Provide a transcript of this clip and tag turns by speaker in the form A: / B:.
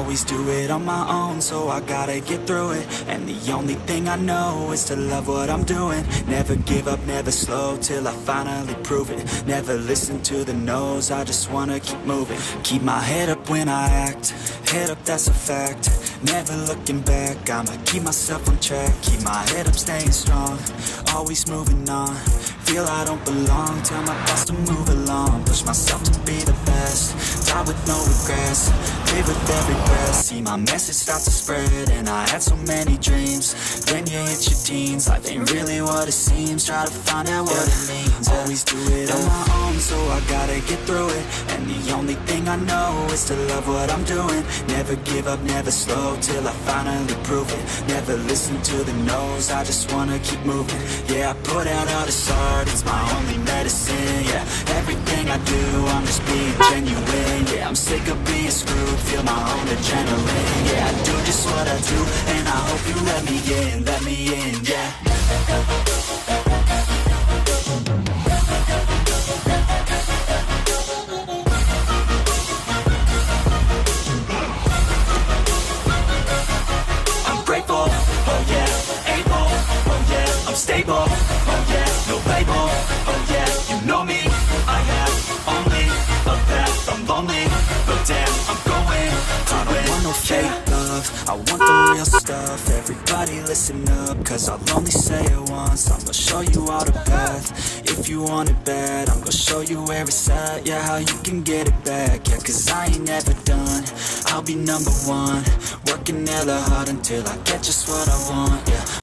A: always do it on my own, so I gotta get through it. And the only thing I know is to love what I'm doing. Never give up, never slow, till I finally prove it. Never listen to the no's, I just wanna keep moving. Keep my head up when I act, head up, that's a fact. Never looking back, I'ma keep myself on track. Keep my head up, staying strong, always moving on. Feel I don't belong, tell my thoughts to move along. Push myself to be the best, die with no regrets. Live with every breath, see my message start to spread. And I had so many dreams, then you hit your teens. Life ain't really what it seems, try to find out what it means. Always do it on my own, so I gotta get through it. And the only thing I know is to love what I'm doing. Never give up, never slow, till I finally prove it. Never listen to the no's, I just wanna keep moving. Yeah, I put out all this art, it's my only medicine. Yeah, everything I do, I'm just being genuine. Yeah, I'm sick of being screwed, feel my own adrenaline. Yeah, I do just what I do, and I hope you let me in, yeah. Stable, oh yeah, no label, oh yeah, you know me. I have only a path, I'm lonely, but damn, I'm going to I don't want no fake love, I want the real stuff. Everybody listen up, cause I'll only say it once. I'm gonna show you all the path, if you want it bad. I'm gonna show you where it's at, yeah, how you can get it back. Yeah, cause I ain't never done, I'll be number one. Working hella hard until I get just what I want, yeah.